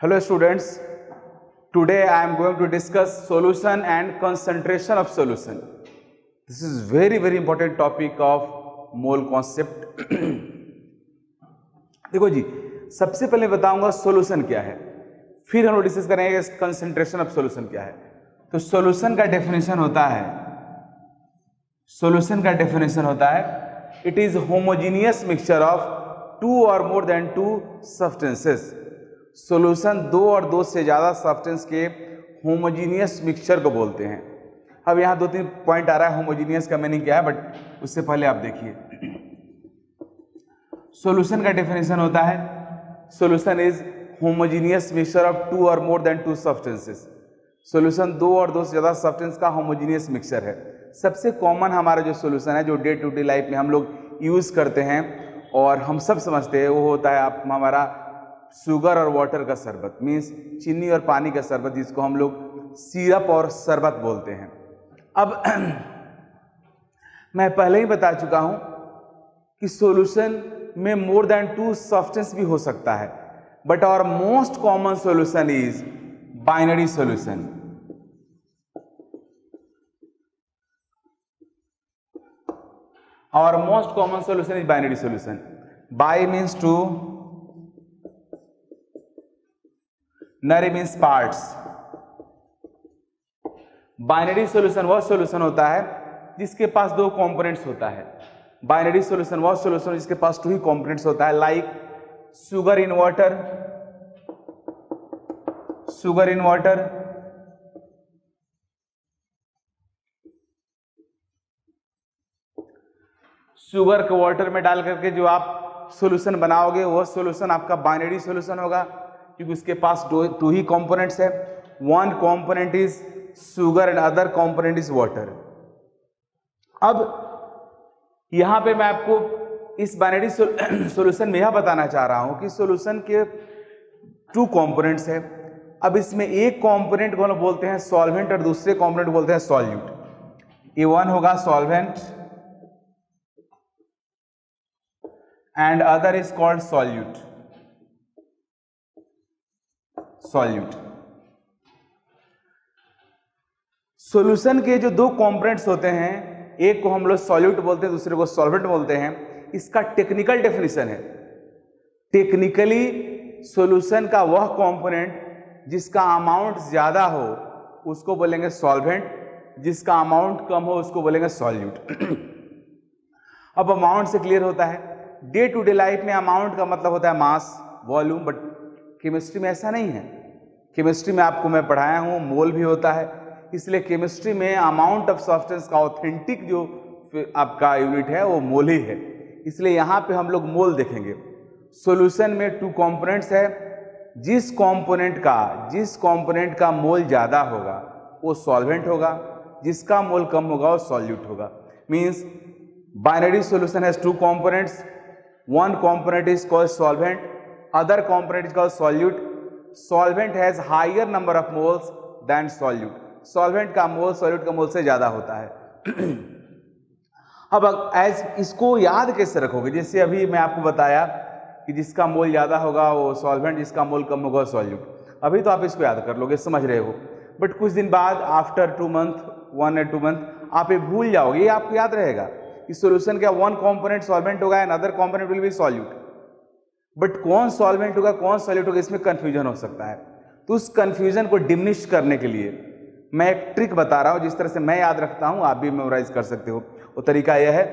Hello students, today I am going to discuss solution and concentration of solution. This is very important topic of mole concept. देखो जी, सबसे पहले बताऊंगा solution क्या है, फिर हम लोग डिस्कस करेंगे कंसंट्रेशन ऑफ सॉल्यूशन क्या है। तो सॉल्यूशन का डेफिनेशन होता है, सॉल्यूशन का डेफिनेशन होता है it is homogeneous mixture of two or more than two substances. Solution दो और दो से ज्यादा सब्सटेंस के होमोजीनियस मिक्सचर को बोलते हैं। अब यहाँ दो तीन पॉइंट आ रहा है होमोजीनियस का मीनिंग क्या है, बट उससे पहले आप देखिए सॉल्यूशन का डेफिनेशन होता है solution is homogeneous mixture of two or more than two substances. Solution दो और दो से ज्यादा सब्सटेंस का होमोजीनियस मिक्सचर है। सबसे कॉमन हमारा जो सॉल्यूशन है जो डे टू डे लाइफ में हम लोग यूज करते हैं और हम सब समझते हैं वो होता है आप हमारा शुगर और वाटर का शरबत, मीन्स चीनी और पानी का शरबत, जिसको हम लोग सिरप और शरबत बोलते हैं। अब मैं पहले ही बता चुका हूं कि सॉल्यूशन में मोर देन टू सब्सटेंस भी हो सकता है, but our most common solution is binary solution. Our most common solution is binary solution. Bi means two, nary means parts. Binary solution वह सॉल्यूशन होता है जिसके पास दो कंपोनेंट्स होता है। बाइनरी सॉल्यूशन वह सॉल्यूशन जिसके पास टू ही कंपोनेंट्स होता है, like sugar in water, sugar in water, sugar को वाटर में डाल करके जो आप सॉल्यूशन बनाओगे वह सॉल्यूशन आपका बाइनरी सॉल्यूशन होगा, क्योंकि उसके पास टू ही कंपोनेंट्स है। One component is sugar and other component is water. अब यहां पे मैं आपको इस बाइनरी सॉल्यूशन में यह बताना चाह रहा हूं कि सॉल्यूशन के टू कंपोनेंट्स है। अब इसमें एक कंपोनेंट को हम बोलते हैं सॉल्वेंट और दूसरे कंपोनेंट को बोलते हैं सॉल्यूट। ये वन होगा solvent and other is called solute. solute solution के जो दो कंपोनेंट्स होते हैं, एक को हम लोग सॉल्यूट बोलते हैं, दूसरे को सॉल्वेंट बोलते हैं। इसका टेक्निकल डेफिनेशन है, टेक्निकली सॉल्यूशन का वह कंपोनेंट जिसका अमाउंट ज्यादा हो उसको बोलेंगे सॉल्वेंट, जिसका अमाउंट कम हो उसको बोलेंगे सॉल्यूट। अब अमाउंट से क्लियर होता है, डे टू डे लाइफ में अमाउंट का मतलब होता है मास, वॉल्यूम, बट केमिस्ट्री में ऐसा नहीं है। केमिस्ट्री में आपको मैं पढ़ाया हूं मोल भी होता है, इसलिए केमिस्ट्री में अमाउंट ऑफ सब्सटेंस का ऑथेंटिक जो आपका यूनिट है वो मोल ही है, इसलिए यहां पे हम लोग मोल देखेंगे। सॉल्यूशन में टू कंपोनेंट्स है, जिस कंपोनेंट का मोल ज्यादा होगा वो सॉल्वेंट होगा, जिसका मोल कम होगा वो सॉल्यूट होगा। Means binary solution has two components, one component is called solvent, other component is called solute. Solvent has higher number of moles than solute. Solvent का मोल solute का मोल से ज्यादा होता है। अब एज इसको याद कैसे रखोगे, जैसे अभी मैं आपको बताया कि जिसका मोल ज्यादा होगा वो सॉल्वेंट, जिसका मोल कम होगा सॉल्यूट। अभी तो आप इसको याद कर लोगे, समझ रहे हो, बट कुछ दिन बाद आफ्टर 2 मंथ, 1 या 2 मंथ आप ये भूल जाओगे, ये आपको याद रहेगा इस सॉल्यूशन का वन कंपोनेंट सॉल्वेंट होगा and other component will be solute. But कौन सॉल्वेंट होगा कौन सॉल्यूट होगा इसमें कंफ्यूजन हो सकता है। तो उस कंफ्यूजन को डिमिनिश करने के लिए मैं एक ट्रिक बता रहा हूं, जिस तरह से मैं याद रखता हूं आप भी मेमोराइज कर सकते हो। वो तरीका यह है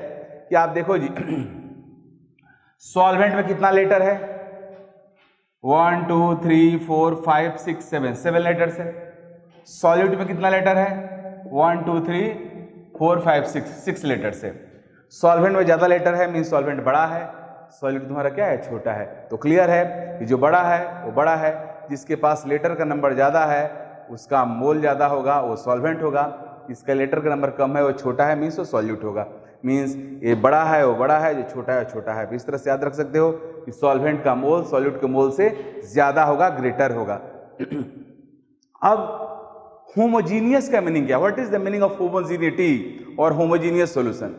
कि आप देखो जी सॉल्वेंट में कितना लेटर है, 1 2 3 4 5 6 7 लेटर्स है। सॉल्यूट में कितना लेटर है, 1 2 3 4 5 6 लेटर्स है। सॉल्वेंट में ज्यादा लेटर है, मीन सॉल्वेंट बड़ा है, सॉल्यूट तुम्हारा क्या है, छोटा है। तो क्लियर है कि जो बड़ा है वो बड़ा है, जिसके पास लेटर का नंबर ज्यादा है उसका मोल ज्यादा होगा वो सॉल्वेंट होगा, जिसका लेटर का नंबर कम है वो छोटा है, मीन्स वो सॉल्यूट होगा। मीन्स ये बड़ा है वो बड़ा है, जो छोटा है छोटा है। इस तरह से याद रख सकते हो कि सॉल्वेंट का मोल सॉल्यूट के मोल से ज्यादा होगा, ग्रेटर होगा। अब होमोजीनियस का मीनिंग क्या, what is the meaning of homogeneity और होमोजीनियस सॉल्यूशन।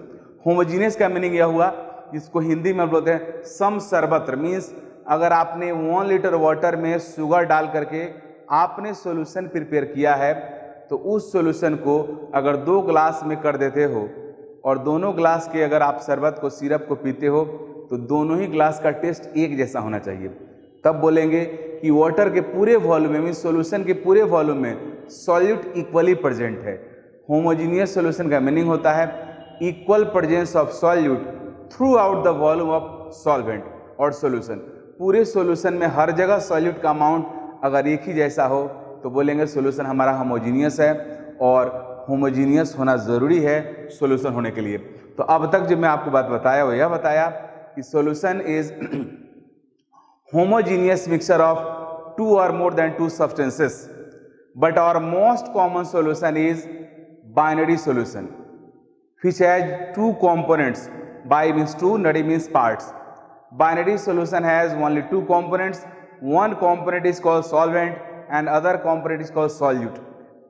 होमोजीनियस का मीनिंग यह हुआ जिसको हिंदी में बोलते हैं सम सर्वत्र, मीन्स अगर आपने 1 लीटर वाटर में शुगर डाल करके आपने सॉल्यूशन प्रिपेयर किया है, तो उस सॉल्यूशन को अगर 2 ग्लास में कर देते हो और दोनों ग्लास के अगर आप शरबत को, सिरप को पीते हो, तो दोनों ही ग्लास का टेस्ट एक जैसा होना चाहिए। तब बोलेंगे कि वाटर के पूरे वॉल्यूम में, सॉल्यूशन के पूरे वॉल्यूम में सॉल्यूट इक्वली प्रेजेंट है। होमोजीनियस सॉल्यूशन का मीनिंग होता है equal presence of solute through out the volume of solvent और सॉल्यूशन। पूरे सॉल्यूशन में हर जगह सॉल्यूट का अमाउंट अगर एक ही जैसा हो तो बोलेंगे सॉल्यूशन हमारा होमोजीनियस है, और होमोजीनियस होना ज़रूरी है सॉल्यूशन होने के लिए। तो अब तक जो मैं आपको बात बताया वो यह बताया कि solution is homogeneous mixture of 2 or more than 2 substances, but our most common solution is binary solution which has 2 components. Bi means 2, nadi means parts. Binary solution has only 2 components. One component is called solvent and other component is called solute.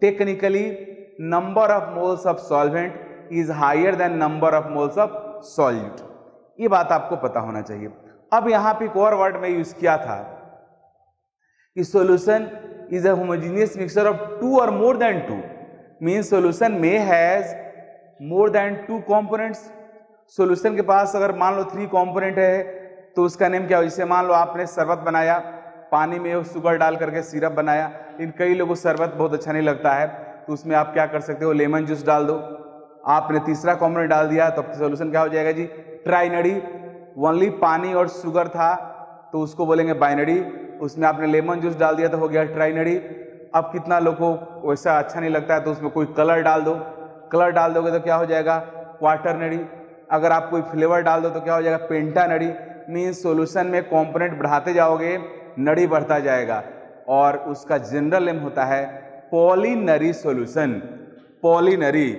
Technically, number of moles of solvent is higher than number of moles of solute. ये बात आपको पता होना चाहिए। अब यहां पे एक और वर्ड में यूज किया था कि solution is a homogeneous mixture of 2 और मोर देन 2, मींस सॉल्यूशन में has more than 2 components. Solution के पास अगर मान लो 3 कंपोनेंट है तो उसका नेम क्या हो? जैसे मान लो आपने शरबत बनाया, पानी में शुगर डाल करके सिरप बनाया, इन कई लोगों को शरबत बहुत अच्छा नहीं लगता है, तो उसमें आप क्या कर सकते हो, लेमन जूस डाल दो। आपने तीसरा कंपोनेंट डाल दिया तो सॉल्यूशन क्या हो जाएगा जी? ट्राइनरी। ओनली पानी और शुगर था तो उसको बोलेंगे बाइनरी, उसमें आपने लेमन जूस डाल दिया तो हो गया ट्राइनरी। अब कितना लोगों को वैसा अच्छा नहीं लगता है तो उसमें कोई कलर डाल दो, कलर डाल दोगे तो क्या हो जाएगा? क्वाटरनरी। अगर आप कोई फ्लेवर डाल दो तो क्या हो जाएगा? पेंटानरी। मीन्स सॉल्यूशन में कंपोनेंट बढ़ाते जाओगे, नड़ी बढ़ता जाएगा, और उसका जनरल नेम होता है पॉलीनरी solution. पॉलीनरी।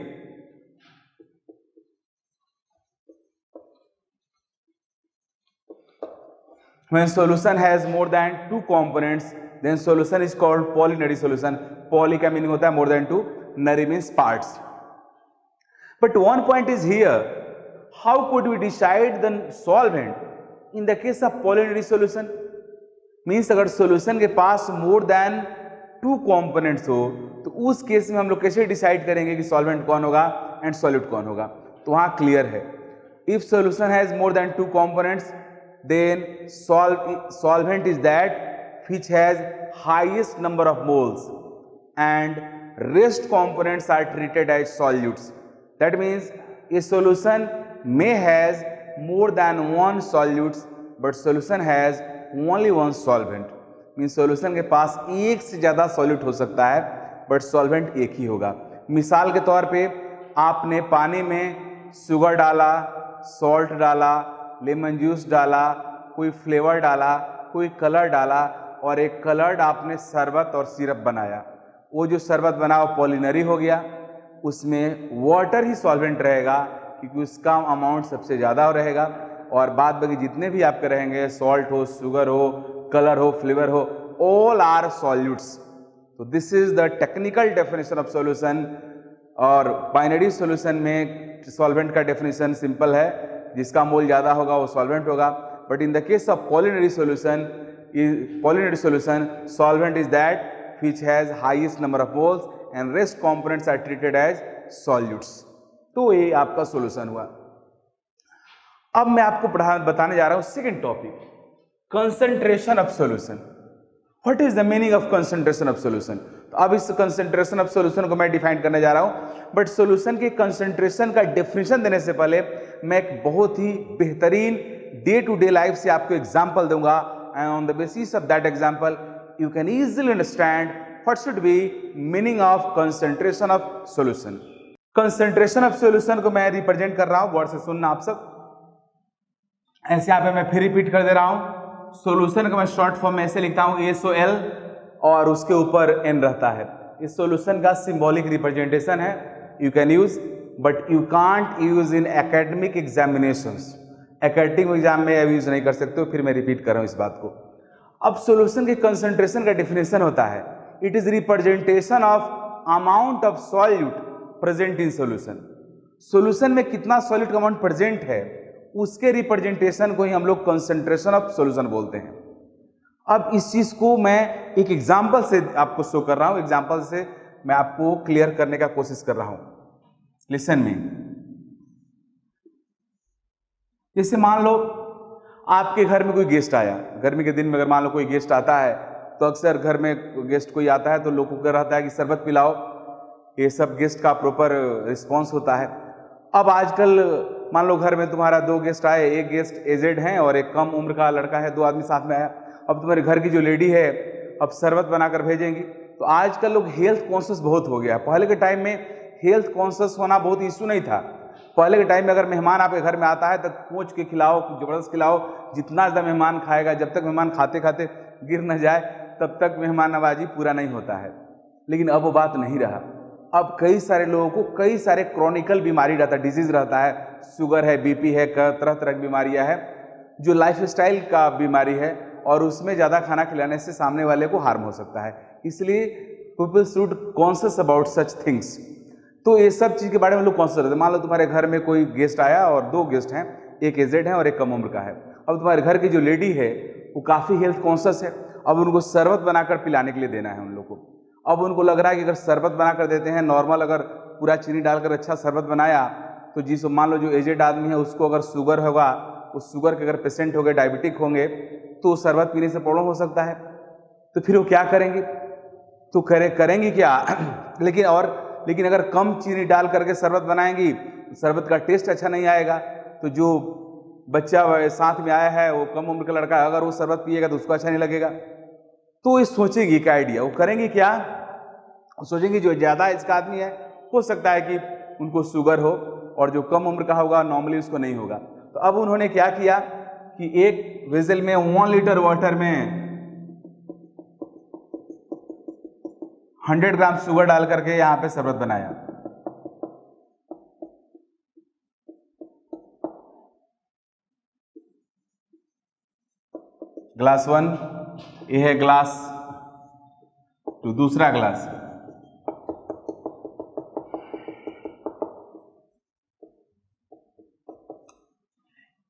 When solution has more than 2 components, then solution is called polynary solution. Poly का meaning होता है more than 2, nary means parts. But one point is here, how could we decide the solvent in the case of polynary solution? Means अगर solution के पास more than 2 components हो तो उस case में हम लोग कैसे डिसाइड करेंगे कि solvent कौन होगा and solute कौन होगा? तो वहां क्लियर है, if solution has more than 2 components, then solvent is that which has highest number of moles and rest components are treated as solutes. That means a solution may has more than 1 solutes but solution has only 1 solvent. Means solution के पास एक से ज्यादा solute हो सकता है but solvent एक ही होगा। मिसाल के तौर पे आपने पानी में शुगर डाला, सॉल्ट डाला, लेमन जूस डाला, कोई फ्लेवर डाला, कोई कलर डाला, और एक कलर्ड आपने शरबत और सिरप बनाया। वो जो शरबत बना वो पॉलिनरी हो गया, उसमें वाटर ही सॉल्वेंट रहेगा क्योंकि उसका अमाउंट सबसे ज़्यादा रहेगा, और बाद बाकी जितने भी आपके रहेंगे, सॉल्ट हो, शुगर हो, कलर हो, फ्लेवर हो, ऑल आर सॉल्यूट्स। तो this is the technical definition of solution. और बाइनरी सॉल्यूशन में सॉल्वेंट का डेफिनेशन सिंपल है, जिसका मोल ज़्यादा होगा वो सॉल्वेंट होगा। But in the case of polynary solution, solvent is that which has highest number of moles and rest components are treated as solutes. तो ये आपका सॉल्यूशन हुआ। अब मैं आपको बताने जा रहा हूं second topic, concentration of solution. What is the meaning of concentration of solution? तो अब इस कंसंट्रेशन ऑफ सॉल्यूशन को मैं डिफाइन करने जा रहा हूं, बट सॉल्यूशन के कंसंट्रेशन का डेफिनेशन देने से पहले मैं एक बहुत ही बेहतरीन डे टू डे लाइफ से आपको एग्जांपल दूंगा, and on the basis of that example you can easily understand what should be meaning of concentration of solution. concentration of solution को मैं रिप्रेजेंट कर रहा हूं, वर्ड से सुनना आप सब। ऐसे यहाँ पे मैं फिर रिपीट कर दे रहा हूं। सॉल्यूशन को मैं शॉर्ट फॉर्म में ऐसे लिखता हूं SOL और उसके ऊपर N रहता है। इस सॉल्यूशन का सिंबॉलिक रिप्रेजेंटेशन है, you can use but you can't use in academic examinations. Academic exam में यूज नहीं कर सकते हो, फिर मैं रिपीट कर रहा हूं इस बात को। अब सॉल्यूशन के कंसंट्रेशन का डेफिनेशन होता है, it is representation of amount of solute present in solution. Solution में कितना सॉल्यूट का अमाउंट प्रेजेंट है उसके रिप्रेजेंटेशन को ही हम लोग कंसंट्रेशन ऑफ सॉल्यूशन बोलते हैं। अब इस चीज को मैं एक एग्जाम्पल से आपको शो कर रहा हूं, एग्जाम्पल से मैं आपको क्लियर करने का कोशिश कर रहा हूं। Listen me. जैसे मान लो आपके घर में कोई गेस्ट आया, गर्मी के दिन में अगर मान लो कोई गेस्ट आता है तो अक्सर घर में गेस्ट कोई आता है तो लोगों को रहता है कि शरबत पिलाओ, ये सब गेस्ट का प्रॉपर रिस्पॉन्स होता है। अब आजकल मान लो घर में तुम्हारा 2 गेस्ट आए, एक गेस्ट एजेड है और एक कम उम्र का लड़का है, 2 आदमी साथ में आया। अब तुम्हारे घर की जो लेडी है अब शरबत बनाकर भेजेंगी। तो आजकल लोग हेल्थ कॉन्शियस बहुत हो गया। पहले के टाइम में हेल्थ कॉन्शियस होना बहुत इशू नहीं था। पहले के टाइम में अगर मेहमान आपके घर में आता है तो पूछ के खिलाओ, जबरदस्त खिलाओ, जितना ज़्यादा मेहमान खाएगा, जब तक मेहमान खाते खाते गिर न जाए तब तक मेहमान नवाजी पूरा नहीं होता है। लेकिन अब वो बात नहीं रहा। अब कई सारे लोगों को कई सारे क्रॉनिकल बीमारी रहता है, डिजीज रहता है, शुगर है, बीपी है, तरह तरह की बीमारियां है जो लाइफस्टाइल का बीमारी है और उसमें ज़्यादा खाना खिलाने से सामने वाले को हार्म हो सकता है। इसलिए people should conscious about such things. तो ये सब चीज़ के बारे में लोग कॉन्शियस रहते हैं। मान लो तुम्हारे घर में कोई गेस्ट आया और 2 गेस्ट हैं, एक एजेड है और एक कम उम्र का है। अब तुम्हारे घर की जो लेडी है वो काफ़ी हेल्थ कॉन्शियस है। अब उनको शरबत बनाकर पिलाने के लिए देना है उन लोग को। अब उनको लग रहा है कि अगर शरबत बनाकर देते हैं, नॉर्मल अगर पूरा चीनी डालकर अच्छा शरबत बनाया तो जिस मान लो जो एजेड आदमी है उसको अगर शुगर होगा, उस शुगर के अगर पेशेंट हो गए, डायबिटिक होंगे, तो शरबत पीने से प्रॉब्लम हो सकता है। तो फिर वो क्या करेंगे? तो करेंगी क्या? लेकिन अगर कम चीनी डाल करके शरबत बनाएंगी, शरबत का टेस्ट अच्छा नहीं आएगा। तो जो बच्चा साथ में आया है वो कम उम्र का लड़का है, अगर वो शरबत पिएगा तो उसको अच्छा नहीं लगेगा। तो ये सोचेगी क्या आइडिया, वो करेंगे क्या? सोचेंगे जो ज़्यादा इसका आदमी है हो सकता है कि उनको शुगर हो और जो कम उम्र का होगा नॉर्मली उसको नहीं होगा। तो अब उन्होंने क्या किया कि एक वेसल में 1 लीटर वाटर में 100 ग्राम शुगर डाल करके यहां पे शरबत बनाया। ग्लास 1 ये है, ग्लास 2 दूसरा ग्लास।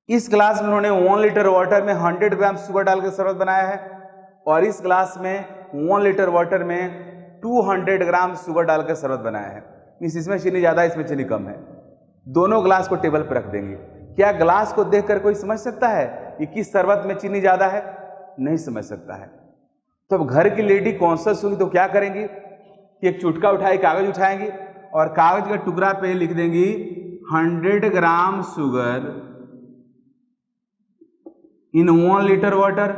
इस ग्लास में उन्होंने 1 लीटर वाटर में 100 ग्राम शुगर डालकर शरबत बनाया है और इस ग्लास में 1 लीटर वाटर में 200 ग्राम शुगर डालकर शरबत बनाया है। इसमें चीनी ज़्यादा है, इसमें चीनी कम है। दोनों ग्लास को टेबल पर रख देंगे। क्या ग्लास को देखकर कोई समझ सकता है कि किस शरबत में चीनी ज़्यादा है? नहीं समझ सकता है। तो अब घर की लेडी कॉन्शियस होगी तो क्या करेंगी कि एक चुटका उठाए, कागज उठाएंगी और कागज का टुकड़ा पे लिख देंगी 100 gram sugar in 1 litre water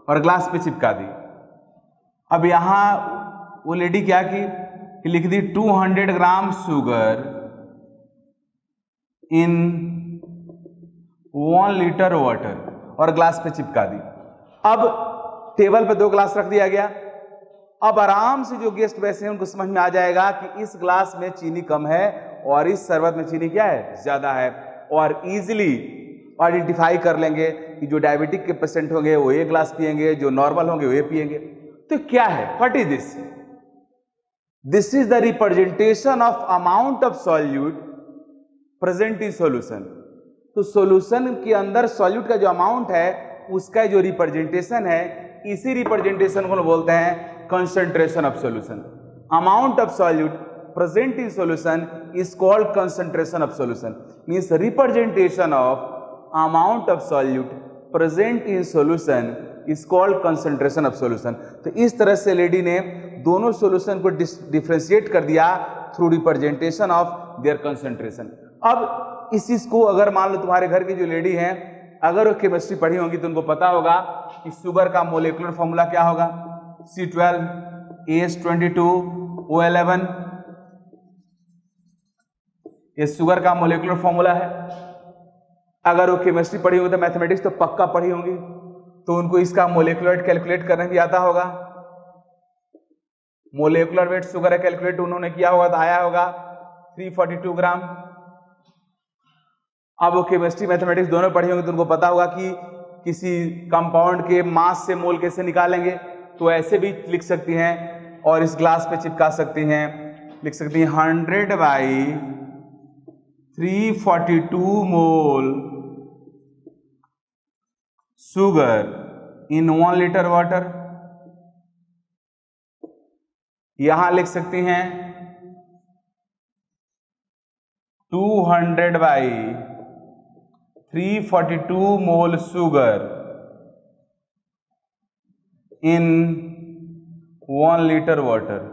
और ग्लास पे चिपका दी। अब यहां वो लेडी क्या की कि लिख दी 200 gram sugar in 1 litre water और ग्लास पे चिपका दी। अब टेबल पे 2 ग्लास रख दिया गया। अब आराम से जो गेस्ट बैठे हैं उनको समझ में आ जाएगा कि इस ग्लास में चीनी कम है और इस शरबत में चीनी क्या है? ज्यादा है। और इजीली आइडेंटिफाई कर लेंगे कि जो डायबिटिक के पेशेंट होंगे वो 1 ग्लास पिएंगे, जो नॉर्मल होंगे वो 1 पिएंगे। तो क्या है? What is this? This is the representation of amount of solute present in solution. तो सॉल्यूशन के अंदर सॉल्यूट का जो अमाउंट है उसका जो रिप्रेजेंटेशन है, इसी रिप्रेजेंटेशन को बोलते हैं concentration of solution. Amount of solute present in solution is called concentration of solution. Means representation of amount of solute present in solution is called concentration of solution. तो इस तरह से लेडी ने दोनों सॉल्यूशन को डिफरेंशिएट कर दिया through representation of their concentration. अब इस चीज को अगर मान लो तुम्हारे घर की जो लेडी है अगर वो केमिस्ट्री पढ़ी होंगी तो उनको पता होगा कि शुगर का मोलेकुलर फॉर्मूला क्या होगा, C12 AS22 O11। ये शुगर का मोलेकुलर फॉर्मूला है। अगर वो केमिस्ट्री पढ़ी होगी तो मैथमेटिक्स तो पक्का पढ़ी होंगी, तो उनको इसका मोलेकुलर वेट कैलकुलेट करने भी आता होगा। मोलेकुलर वेट शुगर है कैलकुलेट उन्होंने किया होगा तो आया होगा 342 ग्राम। अब वो केमिस्ट्री मैथमेटिक्स दोनों पढ़ी होंगे तो उनको पता होगा कि किसी कंपाउंड के मास से मोल कैसे निकालेंगे, तो ऐसे भी लिख सकती हैं और इस ग्लास पे चिपका सकती हैं। लिख सकती हैं 100/342 मोल शुगर इन 1 लीटर वाटर। यहां लिख सकते हैं 200 by 342 mole sugar in 1 litre water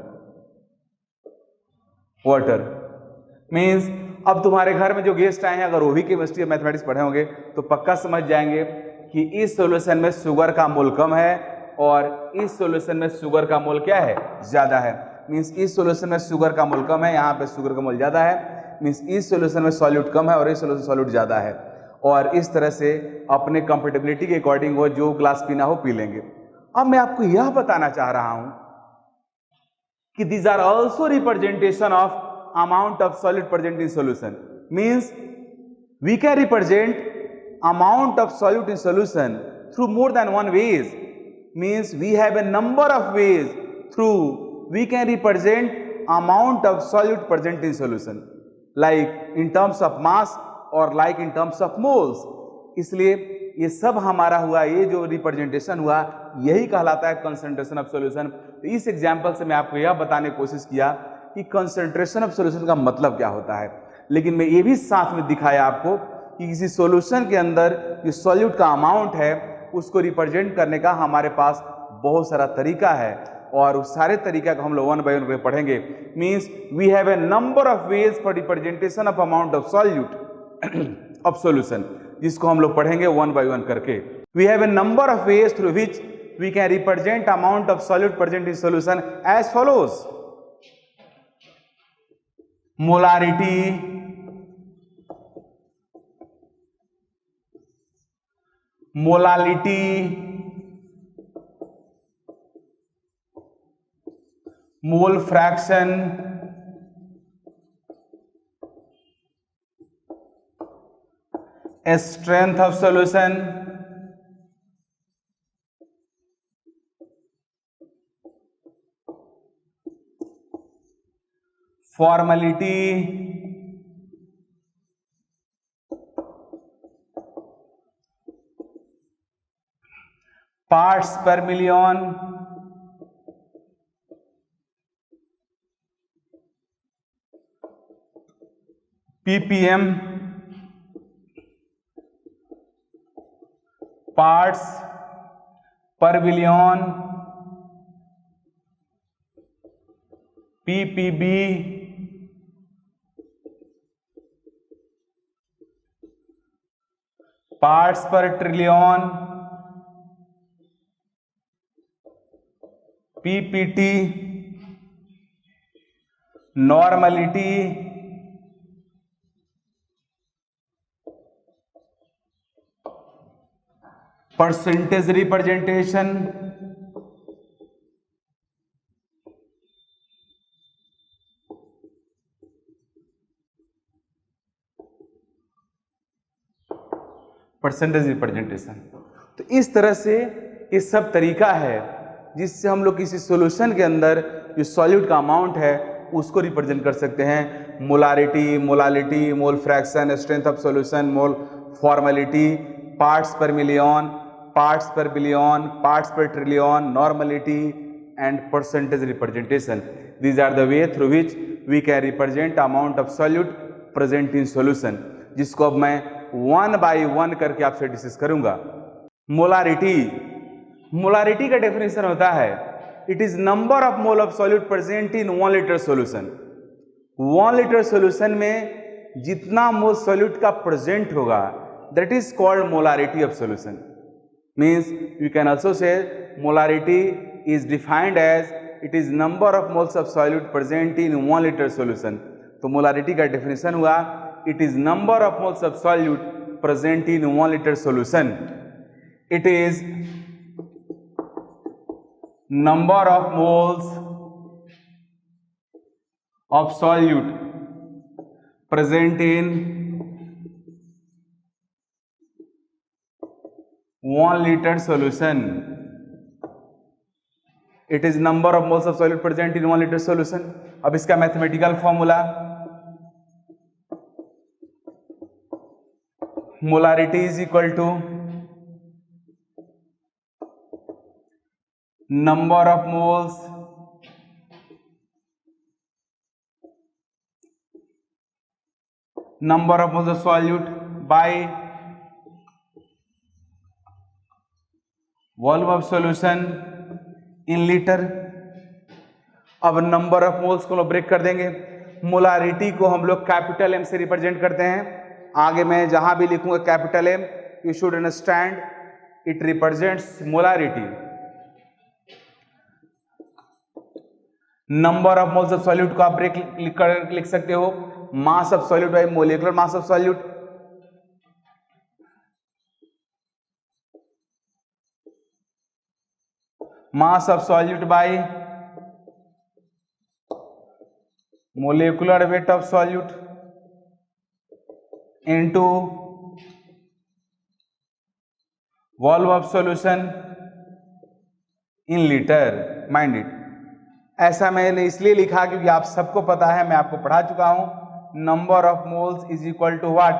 means अब तुम्हारे घर में जो गेस्ट आए हैं अगर वो भी केमिस्ट्री या मैथमेटिक्स पढ़े होंगे तो पक्का समझ जाएंगे कि इस सॉल्यूशन में शुगर का मोल कम है और इस सॉल्यूशन में शुगर का मोल क्या है, ज्यादा है। मीन्स इस सॉल्यूशन में शुगर का मोल कम है, यहाँ पे शुगर का मोल ज्यादा है। मीन्स इस सॉल्यूशन में सॉल्यूट कम है और इस सॉल्यूशन सॉल्यूट ज्यादा है। और इस तरह से अपने कंफर्टेबिलिटी के अकॉर्डिंग वो जो ग्लास पीना हो पी लेंगे। अब मैं आपको यह बताना चाह रहा हूं कि these are also representation of amount of solid present in solution. Means we can represent amount of solute in solution through more than one ways. Means we have a number of ways through we can represent amount of solute present in solution, like in terms of mass or like in terms of moles. इसलिए ये सब हमारा हुआ, ये जो representation हुआ यही कहलाता है कंसंट्रेशन ऑफ सॉल्यूशन। तो इस एग्जांपल से मैं आपको यह बताने की कोशिश किया कि कंसंट्रेशन ऑफ सॉल्यूशन का मतलब क्या होता है, लेकिन मैं ये भी साथ में दिखाया आपको कि किसी सॉल्यूशन के अंदर जो सॉल्यूट का अमाउंट है उसको रिप्रेजेंट करने का हमारे पास बहुत सारा तरीका है और उस सारे तरीका को हम लोग वन बाय वन पढ़ेंगे। Means we have a number of ways for representation of amount of solute of solution, जिसको हम लोग पढ़ेंगे वन बाय वन करके। We have a number of ways through which we can represent amount of solute present in solution as follows. Molarity, molality, mole fraction, strength of solution, formality, parts per million, PPM, parts per billion, PPB, parts per trillion, PPT, normality, percentage representation, percentage representation. तो इस तरह से ये सब तरीका है जिससे हम लोग किसी सॉल्यूशन के अंदर जो सॉल्यूट का अमाउंट है उसको रिप्रेजेंट कर सकते हैं। Molarity, molality, mole fraction, strength of solution, mole formality, parts per million, parts per billion, parts per trillion, normality and percentage representation. These are the way through which we can represent amount of solute present in solution, जिसको अब मैं one by one करके आपसे discuss करूंगा। Molarity, molarity का definition होता है it is number of mole of solute present in 1 litre solution. 1 litre solution में जितना मोल सॉल्यूट का प्रेजेंट होगा that is called molarity of solution. Means you can also say molarity is defined as it is number of moles of solute present in 1 litre solution. तो molarity का definition हुआ it is number of moles of solute present in 1 liter solution. It is number of moles of solute present in 1 liter solution. It is number of moles of solute present in 1 liter solution. अब इसका mathematical formula, molarity is equal to number of moles of solute by volume of solution in liter। अब number of moles को break कर देंगे। Molarity को हम लोग capital M से रिप्रेजेंट करते हैं। आगे मैं जहां भी लिखूंगा capital M, you should understand it represents molarity. Number of moles of solute को आप ब्रेक लिख सकते हो mass of solute by molecular mass of solute. Mass of solute by molecular weight of solute into volume of solution in litre. Mind it, ऐसा मैंने इसलिए लिखा क्योंकि आप सबको पता है, मैं आपको पढ़ा चुका हूं, number of moles is equal to what,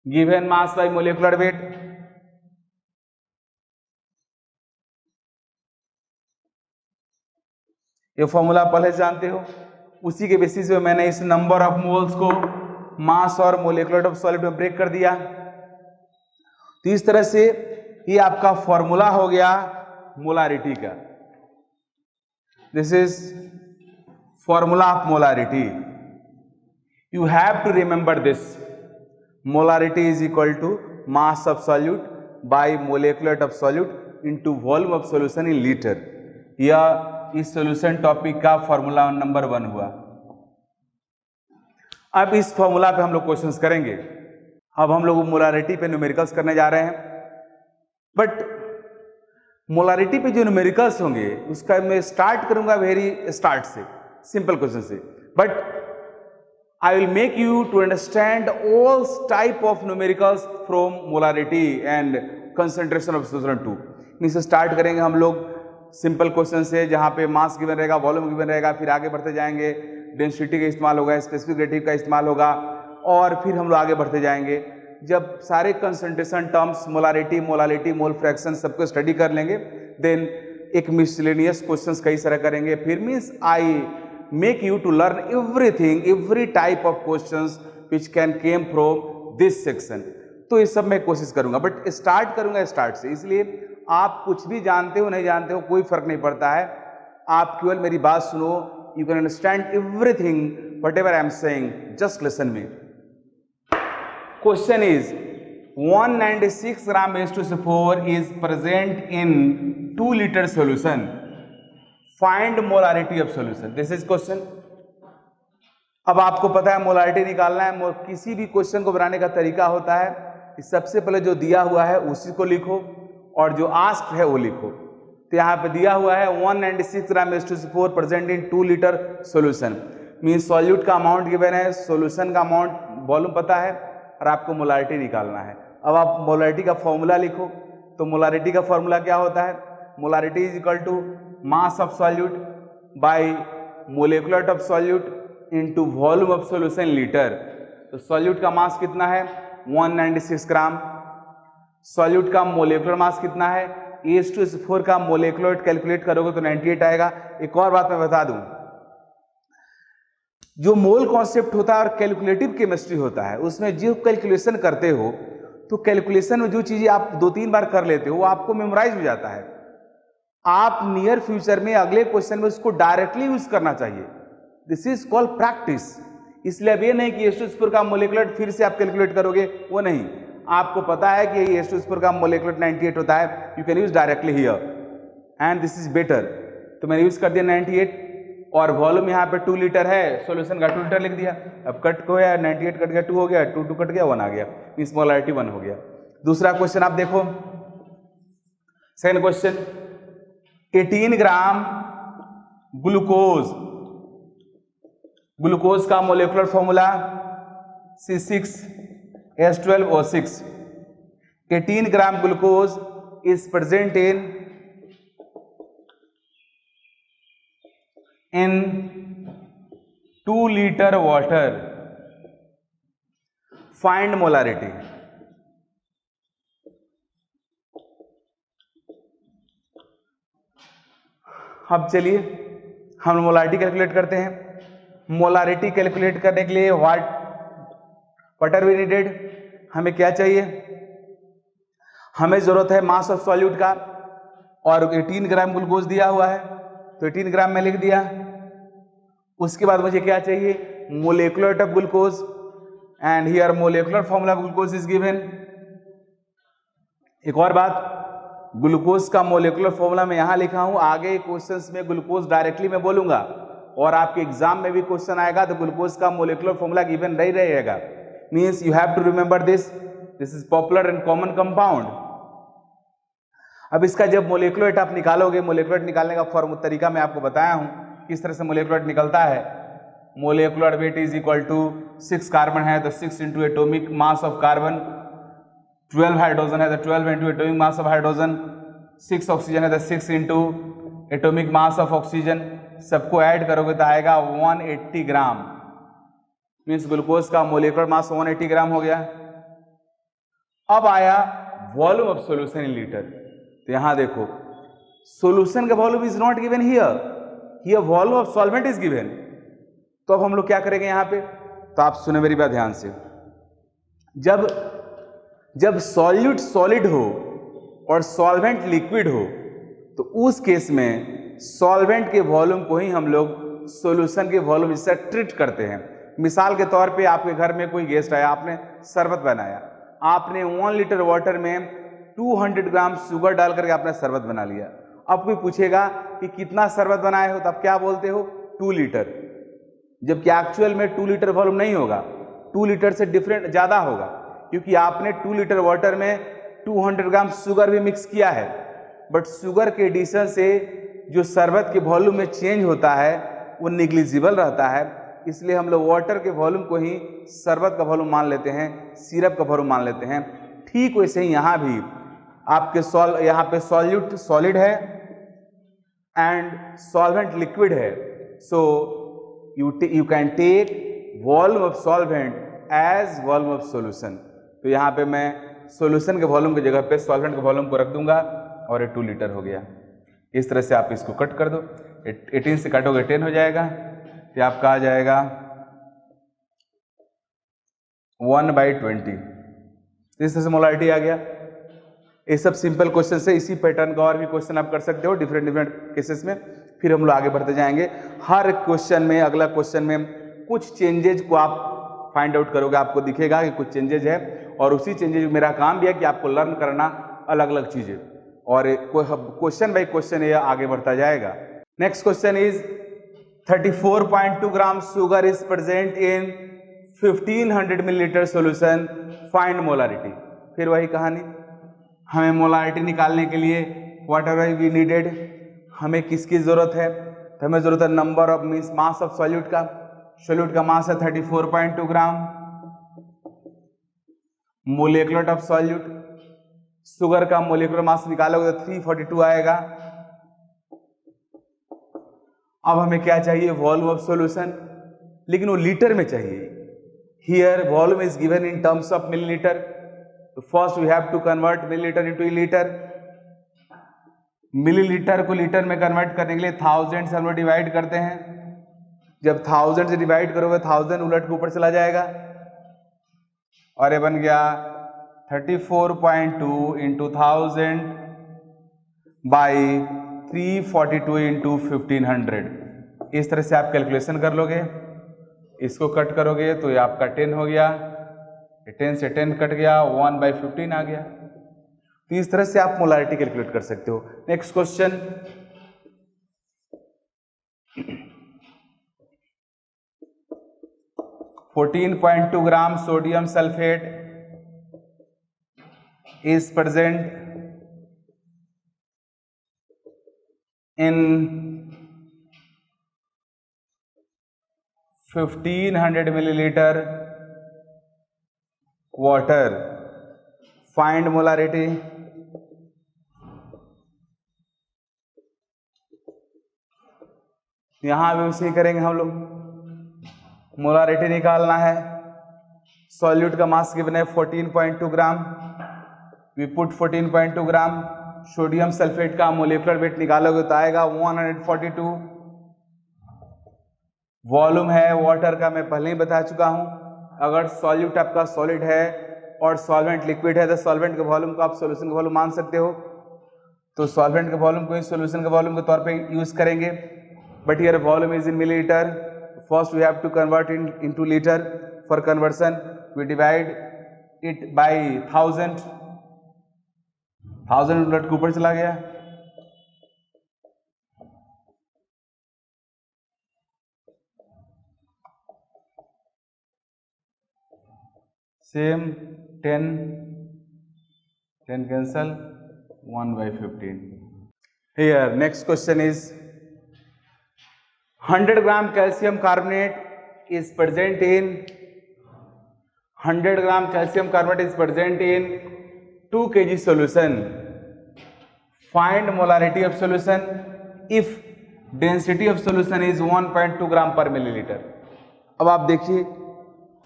given mass by molecular weight. ये फॉर्मूला पहले जानते हो, उसी के बेसिस पे मैंने इस नंबर ऑफ मोल्स को मास और मोलिकुलर ऑफ सॉलिड में ब्रेक कर दिया। तो इस तरह से ये आपका फॉर्मूला हो गया मोलारिटी का। This is formula of molarity. You have to remember this, molarity is equal to mass of solute by molecular of solute into volume of solution in litre. यह इस सॉल्यूशन टॉपिक का formula number 1 हुआ। अब इस formula पे हम लोग questions करेंगे। अब हम लोग मोलारिटी पे न्यूमेरिकल्स करने जा रहे हैं, बट मोलारिटी पे जो न्यूमेरिकल्स होंगे उसका मैं स्टार्ट करूंगा वेरी स्टार्ट से, सिंपल क्वेश्चन से, but I will make you to understand all type of numericals from molarity and concentration of solution too. इनसे स्टार्ट करेंगे हम लोग सिंपल क्वेश्चन से, जहां पे मास गिवन रहेगा, वॉल्यूम गिवन रहेगा, फिर आगे बढ़ते जाएंगे डेंसिटी का इस्तेमाल होगा, स्पेसिफिक ग्रेविटी का इस्तेमाल होगा, और फिर हम लोग आगे बढ़ते जाएंगे। जब सारे concentration terms molarity, molality, mole fraction सबको स्टडी कर लेंगे, देन एक मिसलेनियस क्वेश्चंस कई सारे करेंगे। फिर means I make you to learn everything, every type of questions which can came from this section. तो ये सब मैं कोशिश करूंगा, बट स्टार्ट करूंगा स्टार्ट से, इसलिए आप कुछ भी जानते हो नहीं जानते हो कोई फर्क नहीं पड़ता है, आप केवल मेरी बात सुनो। You can understand everything what ever I am saying, just listen me. Question is 196 gram H2SO4 is present in 2 liter solution. Find molarity of solution. This is question. अब आपको पता है मोलारिटी निकालना है। किसी भी क्वेश्चन को बनाने का तरीका होता है कि सबसे पहले जो दिया हुआ है उसी को लिखो और जो आस्क्ड है वो लिखो। तो यहाँ पे दिया हुआ है 196 ग्राम H2SO4 present in 2 litre solution, mean solute का अमाउंट गिवन है, सोल्यूशन का अमाउंट वॉल्यूम पता है, और आपको मोलारिटी निकालना है। अब आप मोलारिटी का फॉर्मूला लिखो। तो मोलारिटी का फॉर्मूला क्या होता है, molarity is equal to mass of solute by molecular of solute into volume of solution litre. तो सॉल्यूट का मास कितना है 196 ग्राम, सॉल्यूट का मोलिकुलर मास कितना है, H2SO4 का मोलिकुलर कैलकुलेट करोगे तो 98 आएगा। एक और बात मैं बता दूं, जो मोल कॉन्सेप्ट होता है और कैलकुलेटिव केमिस्ट्री होता है, उसमें जो कैलकुलेशन करते हो तो कैलकुलेशन में जो चीजें आप 2-3 बार कर लेते हो वो आपको मेमोराइज हो जाता है। आप नियर फ्यूचर में अगले क्वेश्चन में उसको डायरेक्टली यूज करना चाहिए। This is called practice. इसलिए अब ये नहीं कि H2SO4 का मोलिकुलर फिर से आप कैलकुलेट करोगे, वो नहीं। आपको पता है कि H2SO4 का मोलिकुलर 98 होता है, you can use directly here and this is better. तो मैंने यूज कर दिया 98 और वॉल्यूम यहाँ पे 2 लीटर है, सॉल्यूशन का 2 लीटर लिख दिया। अब कट को है 98 कट गया 2 हो गया, 2 कट गया 1 आ गया, मींस मोलारिटी 1 हो गया। दूसरा क्वेश्चन आप देखो, second question, 18 gram glucose, glucose का molecular formula C6H12O6। 18 gram glucose is present in 2 liter water. Find molarity. अब चलिए हम मोलारिटी कैलकुलेट करते हैं। मोलारिटी कैलकुलेट करने के लिए व्हाट आर वी नीडेड, हमें क्या चाहिए, हमें जरूरत है मास ऑफ सॉल्यूट का, और 18 ग्राम ग्लूकोज दिया हुआ है तो 18 ग्राम में लिख दिया। उसके बाद मुझे क्या चाहिए, molecular weight of glucose, and here molecular formula of glucose is given. एक और बात, ग्लूकोज का मोलेकुलर फॉर्मूला मैं यहां लिखा हूं, आगे क्वेश्चंस में ग्लूकोज डायरेक्टली मैं बोलूंगा और आपके एग्जाम में भी क्वेश्चन आएगा तो ग्लूकोज का मोलेकुलर फॉर्मूला गिवन नहीं रहेगा। Means you have to remember this is popular and common compound. अब इसका जब मोलेकुलर वेट आप निकालोगे, मोलेकुलर वेट निकालने का फॉर्म तरीका मैं आपको बताया हूं किस तरह से मोलेकुलर वेट निकलता है। Molecular weight is equal to 6 carbon है तो 6 into atomic mass of carbon, 12 hydrogen है तो 12 into atomic mass of hydrogen, 6 oxygen है तो 6 into atomic mass of oxygen, सबको ऐड करोगे तो आएगा 180 ग्राम। मीन्स ग्लूकोज का मोलेकुलर मास 180 ग्राम हो गया। अब आया volume of solution in litre, तो यहां देखो सॉल्यूशन का volume is not given here volume of solvent is given. तो अब हम लोग क्या करेंगे यहां पे, तो आप सुने मेरी बात ध्यान से। जब सॉल्यूट सॉलिड हो और सॉल्वेंट लिक्विड हो तो उस केस में सॉल्वेंट के वॉल्यूम को ही हम लोग सॉल्यूशन के वॉल्यूम से ट्रीट करते हैं। मिसाल के तौर पे आपके घर में कोई गेस्ट आया, आपने शरबत बनाया, आपने 1 लीटर वाटर में 200 ग्राम शुगर डाल करके आपने शरबत बना लिया। अब कोई पूछेगा कि कितना शरबत बनाए हो, तब क्या बोलते हो 2 लीटर, जबकि एक्चुअल में 2 लीटर वॉल्यूम नहीं होगा, 2 लीटर से डिफरेंट ज्यादा होगा, क्योंकि आपने 2 लीटर वाटर में 200 ग्राम शुगर भी मिक्स किया है। बट शुगर के एडिशन से जो शरबत के वॉल्यूम में चेंज होता है वो निग्लिजिबल रहता है, इसलिए हम लोग वाटर के वॉल्यूम को ही शरबत का वॉल्यूम मान लेते हैं, सिरप का वॉल्यूम मान लेते हैं। ठीक वैसे ही यहाँ भी आपके यहाँ पे सॉल्यूट सॉलिड है एंड सॉल्वेंट लिक्विड है, so you can take volume of solvent as volume of solution. तो यहाँ पे मैं सॉल्यूशन के वॉल्यूम की जगह पे सॉल्वेंट के वॉल्यूम को रख दूंगा और ये 2 लीटर हो गया। इस तरह से आप इसको कट कर दो, 18 से काटोगे 10 हो जाएगा, तो आपका आ जाएगा 1/20। इस तरह से मोलारिटी आ गया। ये सब सिंपल क्वेश्चन से, इसी पैटर्न का और भी क्वेश्चन आप कर सकते हो डिफरेंट केसेस में। फिर हम लोग आगे बढ़ते जाएंगे। हर क्वेश्चन में, अगला क्वेश्चन में कुछ चेंजेज को आप फाइंड आउट करोगे, आपको दिखेगा कि कुछ चेंजेज है, और उसी चेंजेज मेरा काम भी है कि आपको लर्न करना अलग अलग चीजें, और क्वेश्चन बाय क्वेश्चन ये आगे बढ़ता जाएगा। Next question is 34.2 gram sugar is present in 1500 millilitre solution, find molarity. फिर वही कहानी, हमें मोलारिटी निकालने के लिए व्हाट एवर वी नीडेड, हमें किसकी जरूरत है, तो हमें जरूरत है number of means mass of solute का। सॉल्यूट का मास है 34.2 gram, molecular weight of solute, sugar का मोलेकुलर मास निकालोगे तो 342 आएगा। अब हमें क्या चाहिए, वॉल्यूम ऑफ सॉल्यूशन, लेकिन वो लीटर में चाहिए। Here volume is given in terms of millilitre, तो first we have to convert millilitre into litre. Millilitre को लीटर में कन्वर्ट करने के लिए 1000 से हम लोग डिवाइड करते हैं। जब 1000 से डिवाइड करोगे 1000 उलट के ऊपर चला जाएगा, और ये बन गया 34.2 इंटू 1000 बाई 342 इंटू 1500। इस तरह से आप कैलकुलेशन कर लोगे, इसको कट करोगे तो ये आपका 10 हो गया, 10 से 10 कट गया, 1/15 आ गया। तो इस तरह से आप मोलारिटी कैलकुलेट कर सकते हो। Next question, 14.2 gram sodium sulphate is present in 1500 milliliter water, find molarity। यहां भी उसे करेंगे हम लोग, मोलारिटी निकालना है। सॉल्यूट का मास गिवन है 14.2 ग्राम, we put 14.2 gram, sodium sulphate का मोलिकुलर वेट निकालोगे तो आएगा 142। वॉल्यूम है वाटर का मैं पहले ही बता चुका हूं। अगर सॉल्यूट आपका सॉलिड है और सॉल्वेंट लिक्विड है तो सॉल्वेंट के वॉल्यूम को आप सॉल्यूशन का वॉल्यूम मान सकते हो, तो सॉल्वेंट के वॉल्यूम को सॉल्यूशन के वॉल्यूम के तौर पे यूज करेंगे। But here volume is in millilitre, first we have to convert into litre. For conversion we divide it by 1000 उलट के ऊपर चला गया। Same 10 cancel 1/15. Here next question is 100 gram calcium carbonate is present in 100 gram calcium carbonate is present in 2 kg solution. Find molarity of solution if density of solution is 1.2 gram per milliliter. अब आप देखिए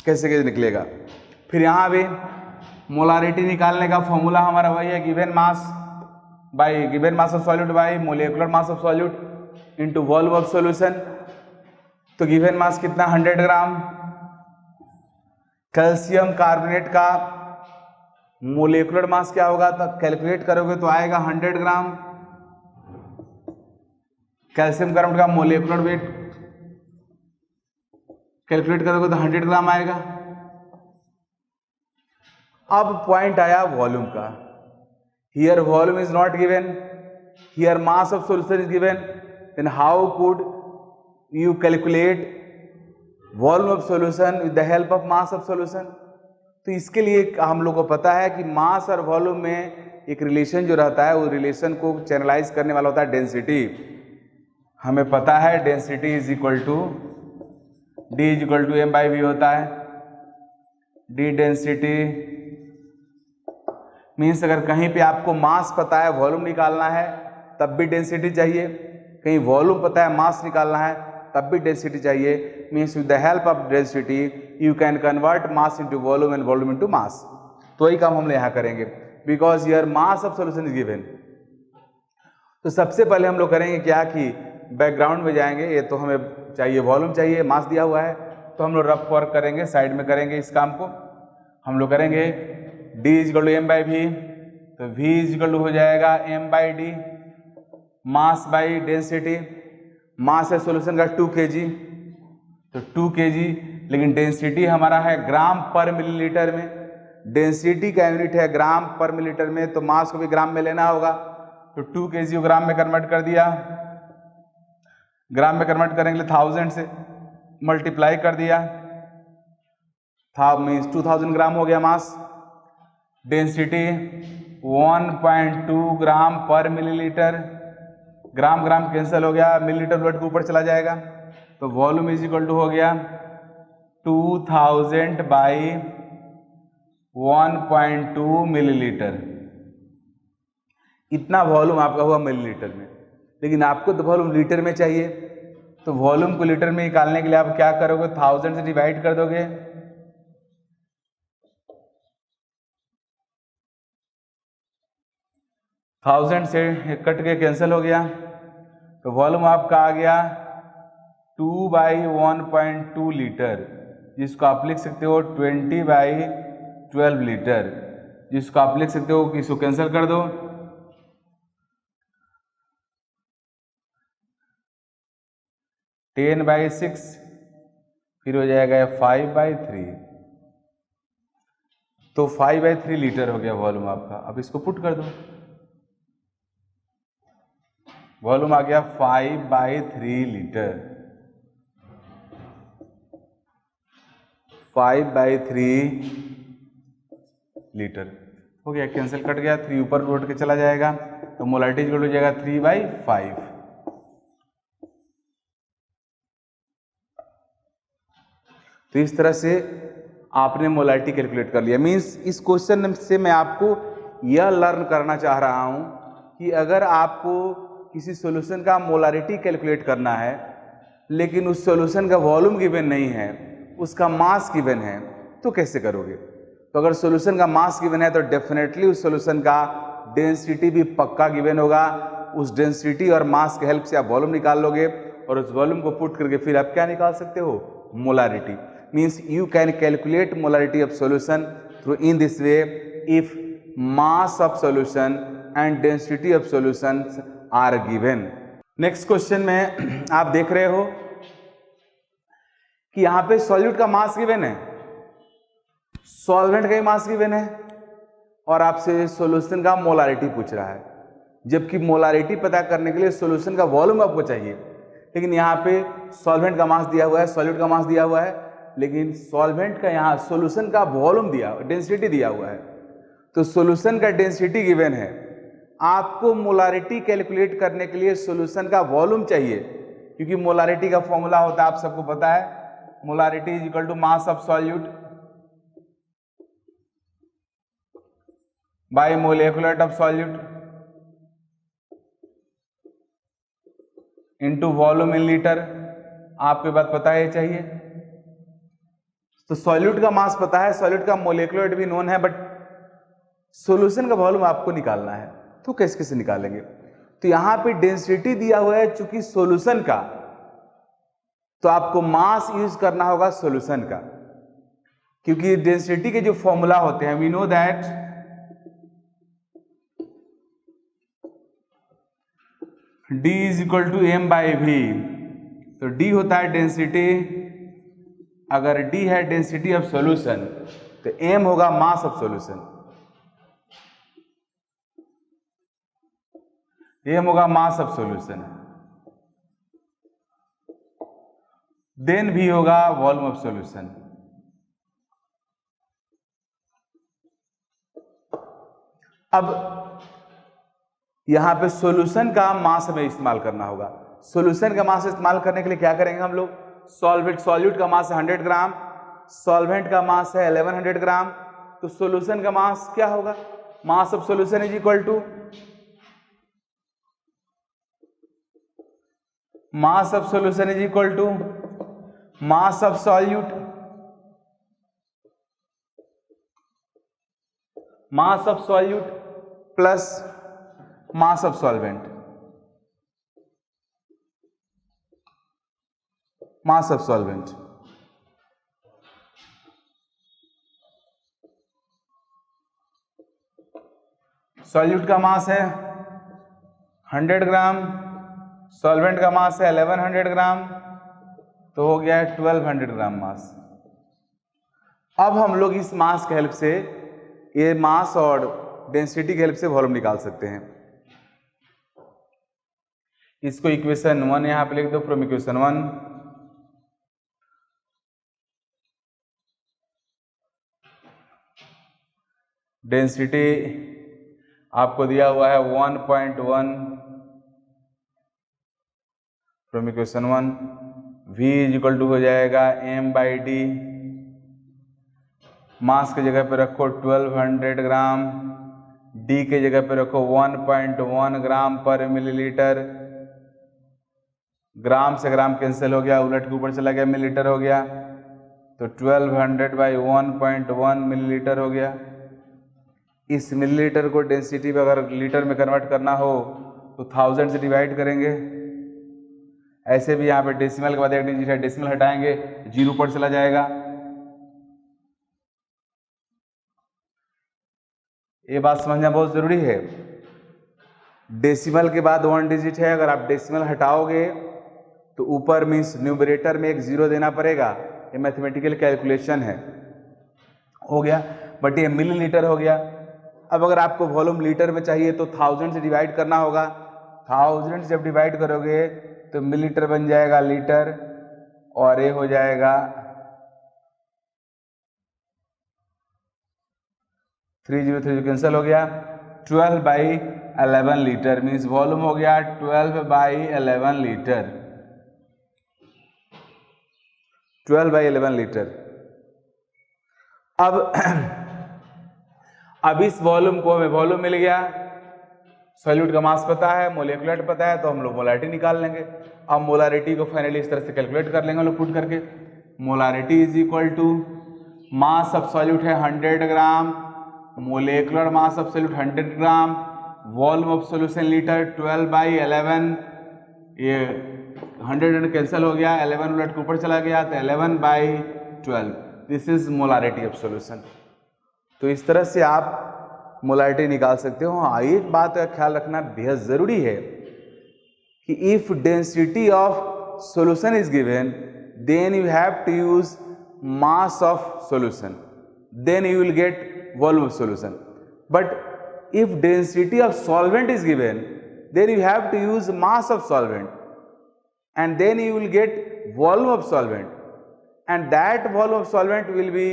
कैसे निकलेगा। फिर यहाँ भी molarity निकालने का फॉर्मूला हमारा वही है, given mass bye given mass of solute by molecular mass of solute into volume of solution. तो गिवन मास कितना 100 ग्राम। कैल्शियम कार्बोनेट का मोलिकुलर मास क्या होगा, तो कैलकुलेट करोगे तो आएगा 100 ग्राम। कैल्शियम कार्बोनेट का मोलिकुलर वेट कैलकुलेट करोगे तो 100 ग्राम आएगा। अब पॉइंट आया वॉल्यूम का। Here volume is not given, here mass of solution is given, then how could you calculate volume of solution with the help of mass of solution. तो इसके लिए हम लोग को पता है कि मास और वॉल्यूम में एक रिलेशन जो रहता है, वो रिलेशन को चैनलाइज करने वाला होता है डेंसिटी। हमें पता है density is equal to D is equal to m/v होता है। डी डेंसिटी मीन्स अगर कहीं पे आपको मास पता है वॉल्यूम निकालना है तब भी डेंसिटी चाहिए, कहीं वॉल्यूम पता है मास निकालना है तब भी डेंसिटी चाहिए। Means with the help of density you can convert mass into volume and volume into mass. तो वही काम हम यहाँ करेंगे, because here mass of solution is given. तो सबसे पहले हम लोग करेंगे क्या कि बैकग्राउंड में जाएंगे। ये तो हमें चाहिए वॉल्यूम चाहिए, मास दिया हुआ है, तो हम लोग रफ वर्क करेंगे, साइड में करेंगे इस काम को। हम लोग करेंगे D is equal to m/v, तो V इज इक्वल टू हो जाएगा m/d मास बाई डेंसिटी। मास है सॉल्यूशन का 2 kg, तो 2 kg, लेकिन डेंसिटी हमारा है ग्राम पर मिलीलीटर में। डेंसिटी का यूनिट है ग्राम पर मिलीलीटर में, तो मास को भी ग्राम में लेना होगा। तो 2 kg को ग्राम में कन्वर्ट कर दिया, ग्राम में कन्वर्ट करने के लिए 1000 से मल्टीप्लाई कर दिया, था मीन्स 2000 ग्राम हो गया मास। डेंसिटी 1.2 ग्राम पर मिलीलीटर, ग्राम ग्राम कैंसिल हो गया, मिलीलीटर उलट के ऊपर चला जाएगा। तो वॉल्यूम इज इक्वल टू हो गया 2000 बाई 1.2 मिलीलीटर। इतना वॉल्यूम आपका हुआ मिलीलीटर में, लेकिन आपको तो वॉल्यूम लीटर में चाहिए। तो वॉल्यूम को लीटर में निकालने के लिए आप क्या करोगे, 1000 से डिवाइड कर दोगे, थाउजेंड से कट के कैंसिल हो गया। तो वॉल्यूम आपका आ गया 2/1.2 लीटर, जिसको आप लिख सकते हो 20/12 लीटर, जिसको आप लिख सकते हो कि इसको कैंसिल कर दो, 10/6, फिर हो जाएगा 5/3। तो 5/3 लीटर हो गया वॉल्यूम आपका। अब इसको पुट कर दो, वॉल्यूम आ गया 5/3 लीटर। 5/3 लीटर हो गया, कैंसिल कट गया, 3 ऊपर उठ के चला जाएगा, तो मोलारिटी हो जाएगा 3/5। तो इस तरह से आपने मोलारिटी कैलकुलेट कर लिया। मीन्स इस क्वेश्चन से मैं आपको यह लर्न करना चाह रहा हूं कि अगर आपको किसी सॉल्यूशन का मोलारिटी कैलकुलेट करना है, लेकिन उस सॉल्यूशन का वॉल्यूम गिवन नहीं है, उसका मास गिवन है, तो कैसे करोगे। तो अगर सॉल्यूशन का मास गिवन है तो डेफिनेटली उस सॉल्यूशन का डेंसिटी भी पक्का गिवन होगा। उस डेंसिटी और मास के हेल्प से आप वॉल्यूम निकाल लोगे और उस वॉल्यूम को पुट करके फिर आप क्या निकाल सकते हो, molarity. Means you can calculate molarity of solution through in this way if mass of solution and density of solution are given. Next question में आप देख रहे हो कि यहां पे सॉल्यूट का मास गिवन है, सॉल्वेंट का ही मास गिवन है और आपसे सॉल्यूशन का मोलारिटी पूछ रहा है, जबकि मोलारिटी पता करने के लिए सॉल्यूशन का वॉल्यूम आपको चाहिए। लेकिन यहाँ पे सॉल्वेंट का मास दिया हुआ है, सॉल्यूट का मास दिया हुआ है, लेकिन सॉल्वेंट का यहाँ सॉल्यूशन का वॉल्यूम दिया, डेंसिटी दिया हुआ है। तो सॉल्यूशन का डेंसिटी गिवन है, आपको मोलारिटी कैलकुलेट करने के लिए सॉल्यूशन का वॉल्यूम चाहिए, क्योंकि मोलारिटी का फॉर्मूला होता है आप सबको पता है, molarity is equal to mass of solute by molecular of solute into volume in litre. आपको बात पता है चाहिए। तो सॉल्यूट का मास पता है, सॉल्यूट का मोलेकुलर वेट भी नोन है, बट सॉल्यूशन का वॉल्यूम आपको निकालना है। तो कैसे निकालेंगे? तो यहां पे डेंसिटी दिया हुआ है चूंकि सॉल्यूशन का, तो आपको मास यूज करना होगा सॉल्यूशन का, क्योंकि डेंसिटी के जो फॉर्मूला होते हैं we know that D is equal to M by V. तो D होता है डेंसिटी, अगर D है डेंसिटी ऑफ सॉल्यूशन तो M होगा मास ऑफ सॉल्यूशन, M होगा mass of solution, then V होगा वॉल्यूम ऑफ सॉल्यूशन। अब यहां पे सॉल्यूशन का मास हमें इस्तेमाल करना होगा। सॉल्यूशन का मास इस्तेमाल करने के लिए क्या करेंगे हम लोग? सॉल्यूट का मास है 100 ग्राम, सॉल्वेंट का मास है 1100 ग्राम, तो सॉल्यूशन का मास क्या होगा? Mass of solution is equal to mass of solution is equal to mass of solute, mass of solute plus mass of solvent, mass of solvent. Solute का mass है 100 ग्राम, solvent का mass है 1100 ग्राम, तो हो गया है 1200 ग्राम मास। अब हम लोग इस मास की हेल्प से, ये मास और डेंसिटी की हेल्प से वॉल्यूम निकाल सकते हैं। इसको इक्वेशन 1 यहां पे लिख दो, फ्रॉम इक्वेशन 1 डेंसिटी आपको दिया हुआ है 1.1, from equation 1 V is equal to हो जाएगा m/d, मास की जगह पे रखो 1200 ग्राम, D के जगह पे रखो 1.1 ग्राम पर मिलीलीटर, ग्राम से ग्राम कैंसिल हो गया, उलट के ऊपर चला गया, मिलीलीटर हो गया, तो 1200 बाई 1.1 मिलीलीटर हो गया। इस मिलीलीटर को डेंसिटी में अगर लीटर में कन्वर्ट करना हो तो 1000 से डिवाइड करेंगे। ऐसे भी यहाँ पे डेसिमल के बाद एक डिजिट है, डेसिमल हटाएंगे, 0 पर चला जाएगा। ये बात समझना बहुत जरूरी है। डेसिमल के बाद 1 डिजिट है, अगर आप डेसिमल हटाओगे तो ऊपर मीन्स न्यूमरेटर में एक 0 देना पड़ेगा। ये मैथमेटिकल कैलकुलेशन है, हो गया, बट ये मिलीलीटर हो गया। अब अगर आपको वॉल्यूम लीटर में चाहिए तो 1000 से डिवाइड करना होगा। 1000 से जब डिवाइड करोगे तो मिलीलीटर बन जाएगा लीटर, और ये हो जाएगा 303 कैंसिल हो गया, 12/11 लीटर मीन्स वॉल्यूम हो गया 12/11 लीटर, 12/11 लीटर। अब इस वॉल्यूम को हमें वॉल्यूम मिल गया, सॉल्यूट का मास पता है, मोलेकुलर पता है, तो हम लोग मोलारिटी निकाल लेंगे। अब मोलारिटी को फाइनली इस तरह से कैलकुलेट कर लेंगे हम लोग पुट करके। Molarity is equal to mass of solute है 100 gram, molecular mass of solute 100 gram volume of solution litre 12/11, ये 100 कैंसिल हो गया, 11 उलट के ऊपर चला गया तो 11/12, this is molarity of solution. तो इस तरह से आप मोलारिटी निकाल सकते हो। हाँ, एक बात का ख्याल रखना बेहद जरूरी है कि if density of solution is given, then you have to use mass of solution, then you will get volume of solution. But if density of solvent is given, then you have to use mass of solvent, and then you will get volume of solvent, and that volume of solvent will be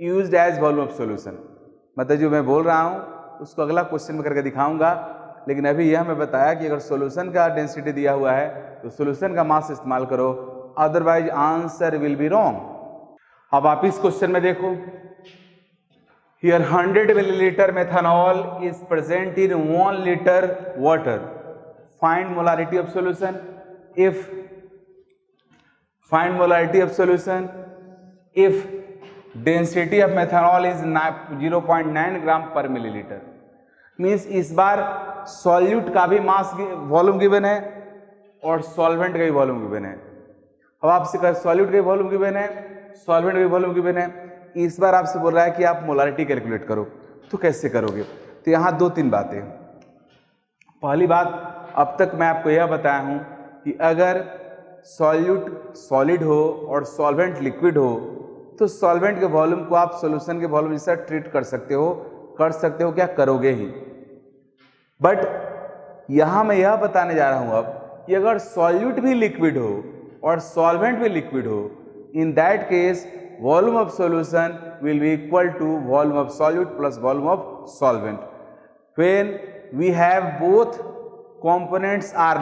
used as volume of solution. मतलब जो मैं बोल रहा हूँ उसको अगला question में करके दिखाऊंगा, लेकिन अभी यह मैं बताया कि अगर सॉल्यूशन का डेंसिटी दिया हुआ है तो सॉल्यूशन का मास इस्तेमाल करो, otherwise answer will be wrong. अब आप इस क्वेश्चन में देखो, here 100 millilitre methanol is present in 1 litre water, find molarity of solution. If find molarity of solution if density of methanol is 0.9 ग्राम पर मिलीलीटर, मीन्स इस बार सॉल्यूट का भी mass volume given है और सॉल्वेंट का भी वॉल्यूम गिवन है। अब आपसे कहा सॉल्यूट का भी वॉल्यूम गिवन है, सॉल्वेंट का भी वॉल्यूम गिवन है, इस बार आपसे बोल रहा है कि आप मोलारिटी कैलकुलेट करो। तो कैसे करोगे? तो यहाँ 2-3 बातें। पहली बात, अब तक मैं आपको यह बताया हूँ कि अगर सॉल्यूट सॉलिड हो और सॉल्वेंट लिक्विड हो तो सॉल्वेंट के वॉल्यूम को आप सॉल्यूशन के वॉल्यूम जैसा ट्रीट कर सकते हो, क्या करोगे ही। बट यहां मैं यह बताने जा रहा हूं अब कि अगर सॉल्यूट भी लिक्विड हो और सॉल्वेंट भी लिक्विड हो, in that case volume of solution will be equal to volume of solute plus volume of solvent. When we have both components are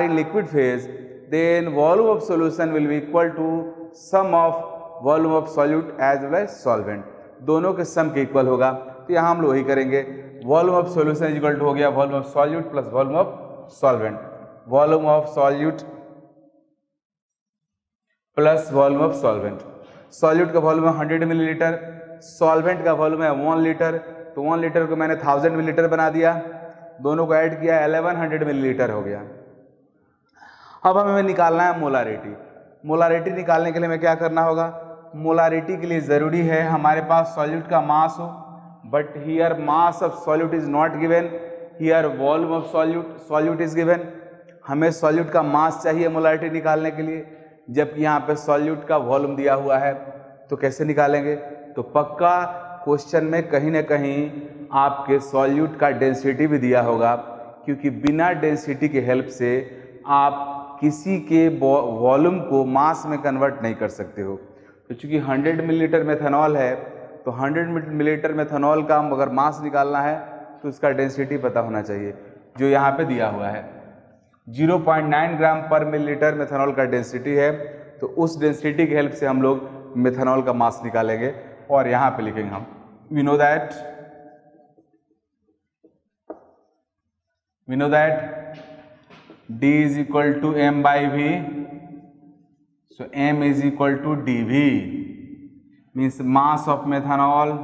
in liquid phase, then volume of solution will be equal to sum of volume of solute as well as solvent, दोनों के सम के equal होगा। तो यहाँ हम लोग वही करेंगे, volume of solution equal to हो गया volume of solute plus volume of solvent, volume of solute plus volume of solvent. Solute का वॉल्यूम है 100 मिलीलीटर, सॉल्वेंट का वॉल्यूम है 1 लीटर, तो 1 लीटर को मैंने 1000 मिलीलीटर बना दिया, दोनों को ऐड किया 1100 मिलीलीटर हो गया। अब हमें निकालना है मोलारिटी। मोलारिटी निकालने के लिए हमें क्या करना होगा? मोलारिटी के लिए ज़रूरी है हमारे पास सॉल्यूट का मास हो, but here mass of solute is not given, here volume of solute is given. हमें सॉल्यूट का मास चाहिए मोलारिटी निकालने के लिए, जबकि यहाँ पे सॉल्यूट का वॉल्यूम दिया हुआ है। तो कैसे निकालेंगे? तो पक्का क्वेश्चन में कहीं ना कहीं आपके सॉल्यूट का डेंसिटी भी दिया होगा, क्योंकि बिना डेंसिटी के हेल्प से आप किसी के वॉल्यूम को मास में कन्वर्ट नहीं कर सकते हो। तो चूँकि 100 मिलीलीटर मेथनॉल है, तो 100 मिलीलीटर मेथनॉल का अगर मास निकालना है तो उसका डेंसिटी पता होना चाहिए, जो यहाँ पे दिया हुआ है 0.9 ग्राम पर मिलीलीटर मेथनॉल का डेंसिटी है। तो उस डेंसिटी की हेल्प से हम लोग मेथनॉल का मास निकालेंगे और यहाँ पे लिखेंगे हम we know that D is equal to m by v, so m is equal to dv, means mass of methanol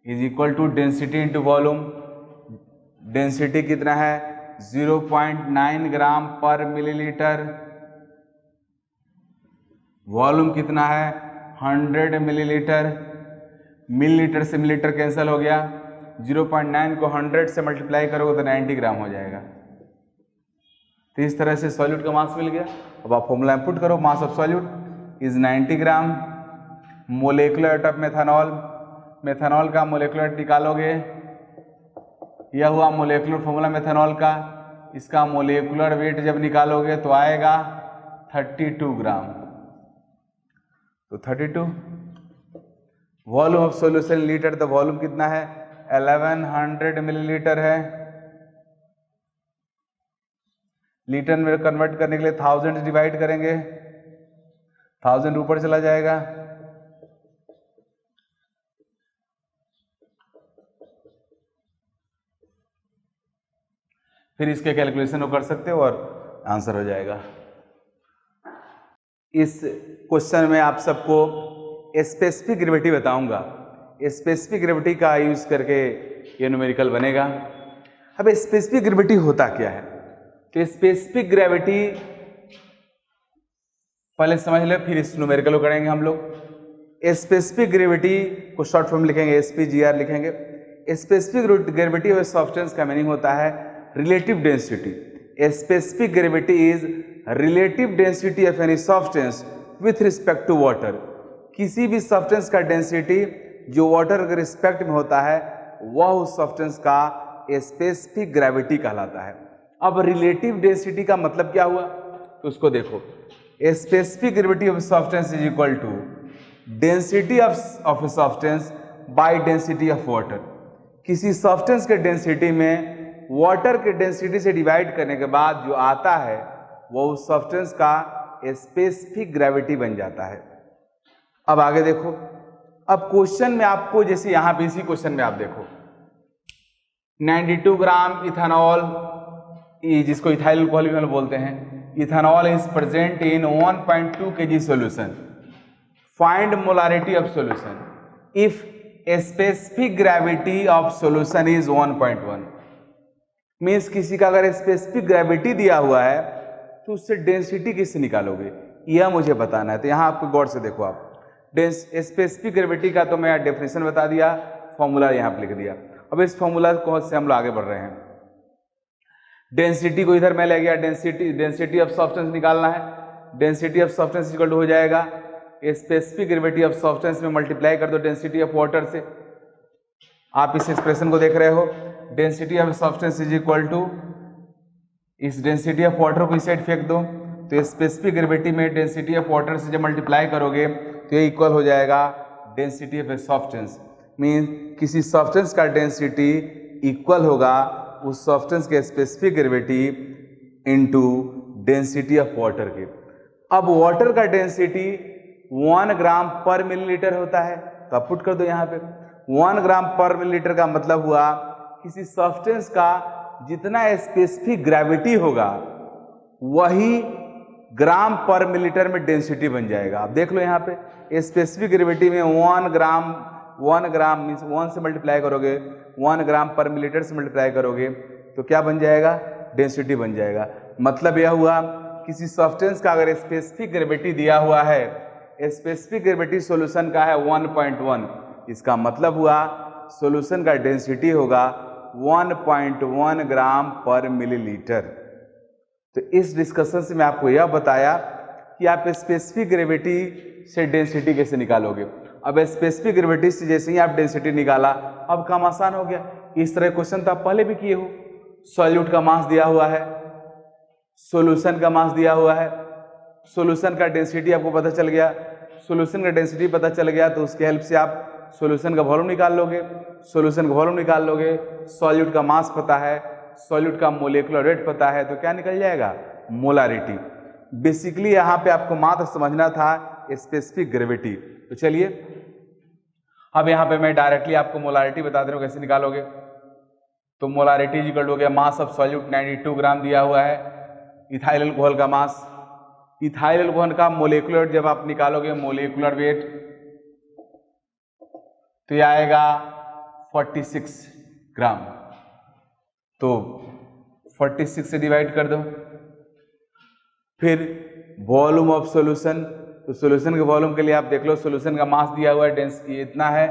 is equal to density into volume। Density कितना है? 0.9 ग्राम पर मिलीलीटर। वॉल्यूम कितना है? 100 मिलीलीटर। मिलीलीटर से millilitre cancel हो गया, 0.9 को 100 से मल्टीप्लाई करोगे तो 90 ग्राम हो जाएगा। तो इस तरह से सॉल्यूट का मास मिल गया। अब आप फॉर्मूला इनपुट करो, मास of solute is 90 gram. Molecular weight of methanol, methanol का मोलेकुलर वेट निकालोगे, यह हुआ मोलेकुलर फॉर्मूला मेथनॉल का। इसका मोलेकुलर वेट जब निकालोगे तो आएगा 32 ग्राम। तो 32। वॉल्यूम ऑफ सॉल्यूशन लीटर, तो वॉल्यूम कितना है? 1100 मिलीलीटर है। लीटर में कन्वर्ट करने के लिए 1000 डिवाइड करेंगे, 1000 ऊपर चला जाएगा। फिर इसके कैलकुलेशन वो कर सकते हो और आंसर हो जाएगा। इस क्वेश्चन में आप सबको स्पेसिफिक ग्रेविटी बताऊंगा स्पेसिफिक ग्रेविटी का यूज करके ये न्यूमेरिकल बनेगा। अब स्पेसिफिक ग्रेविटी होता क्या है? तो स्पेसिफिक ग्रेविटी पहले समझ लो, फिर इस न्यूमेरिकल को करेंगे हम लोग। स्पेसिफिक ग्रेविटी को शॉर्ट फॉर्म लिखेंगे, SPGR लिखेंगे। स्पेसिफिक ग्रेविटी ऑफ सब्सटेंस का मीनिंग होता है relative density. Specific gravity is relative density of any substance with respect to water. किसी भी सब्सटेंस का डेंसिटी जो वाटर के रिस्पेक्ट में होता है वह उस सब्सटेंस का स्पेसिफिक ग्रेविटी कहलाता है। अब रिलेटिव डेंसिटी का मतलब क्या हुआ, तो उसको देखो। Specific gravity of substance is equal to density of a substance by density of water. किसी सब्सटेंस के डेंसिटी में वाटर के डेंसिटी से डिवाइड करने के बाद जो आता है वो उस सब्सटेंस का स्पेसिफिक ग्रेविटी बन जाता है। अब आगे देखो। अब क्वेश्चन में आपको, जैसे यहां पे इसी क्वेश्चन में आप देखो 92 ग्राम इथेनॉल, जिसको इथाइल अल्कोहल बोलते हैं, ethanol is present in 1.2 kg solution, find molarity of solution if specific gravity of solution is 1.1। Means किसी का अगर स्पेसिफिक ग्रेविटी दिया हुआ है तो उससे डेंसिटी किससे निकालोगे, यह मुझे बताना है। तो यहां आपको गौर से देखो, आप स्पेसिफिक ग्रेविटी का तो मैं डेफिनेशन बता दिया, फॉर्मूला यहां पर लिख दिया। अब इस फॉर्मूला को से हम लोग आगे बढ़ रहे हैं। डेंसिटी को इधर मैं ले गया, डेंसिटी ऑफ सब्सटेंस निकालना है। Density of substance equal to हो जाएगा स्पेसिफिक ग्रेविटी ऑफ सब्सटेंस में मल्टीप्लाई कर दो डेंसिटी ऑफ वाटर से। आप इस एक्सप्रेशन को देख रहे हो, density of substance is equal to, इस डेंसिटी ऑफ वाटर को इस साइड फेंक दो, तो स्पेसिफिक ग्रेविटी में डेंसिटी ऑफ वाटर से जब मल्टीप्लाई करोगे तो ये इक्वल हो जाएगा density of a substance. Mean किसी सब्सटेंस का डेंसिटी इक्वल होगा उस सब्सटेंस के specific gravity into density of water के। अब वाटर का डेंसिटी 1 ग्राम पर मिलीलीटर होता है, तो आप पुट कर दो यहाँ पे 1 ग्राम पर मिलीलीटर का मतलब हुआ किसी सब्सटेंस का जितना स्पेसिफिक ग्रेविटी होगा वही ग्राम पर मिलीलीटर में डेंसिटी बन जाएगा। आप देख लो यहाँ पे स्पेसिफिक ग्रेविटी में 1 ग्राम मीन्स 1 से मल्टीप्लाई करोगे, 1 ग्राम पर मिलीलीटर से मल्टीप्लाई करोगे तो क्या बन जाएगा, डेंसिटी बन जाएगा। मतलब यह हुआ किसी सब्सटेंस का अगर स्पेसिफिक ग्रेविटी दिया हुआ है, स्पेसिफिक ग्रेविटी सॉल्यूशन का है 1.1, इसका मतलब हुआ सॉल्यूशन का डेंसिटी होगा 1.1 ग्राम पर मिलीलीटर। तो इस डिस्कशन से मैं आपको यह बताया कि आप स्पेसिफिक ग्रेविटी से डेंसिटी कैसे निकालोगे। अब स्पेसिफिक ग्रेविटी से जैसे ही आप डेंसिटी निकाला, अब काम आसान हो गया। इस तरह क्वेश्चन तो आप पहले भी किए हो। सॉल्यूट का मास दिया हुआ है, सॉल्यूशन का मास दिया हुआ है, सॉल्यूशन का डेंसिटी आपको पता चल गया, सॉल्यूशन का डेंसिटी पता चल गया तो उसके हेल्प से आप सॉल्यूशन का वॉल्यूम निकाल लोगे, सॉल्यूशन का वॉल्यूम निकाल लोगे, सॉल्यूट का मास पता है, सॉल्यूट का मोलेकुलर वेट पता है, तो क्या निकल जाएगा, मोलारिटी। बेसिकली यहाँ पे आपको मात्र समझना था स्पेसिफिक ग्रेविटी। तो चलिए अब यहाँ पे मैं डायरेक्टली आपको मोलारिटी बता दे रहा हूँ कैसे निकालोगे। तो मोलारिटी इक्वल हो गया मास ऑफ सॉल्यूट 92 ग्राम दिया हुआ है, इथाइल अल्कोहल का मास, इथाइल अल्कोहल का मोलेकुलर वेट जब आप निकालोगे मोलेकुलर वेट तो ये आएगा 46 ग्राम। तो 46 से डिवाइड कर दो। फिर वॉल्यूम ऑफ सॉल्यूशन, तो सॉल्यूशन के वॉल्यूम के लिए आप देख लो, सॉल्यूशन का मास दिया हुआ है डेंसिटी इतना है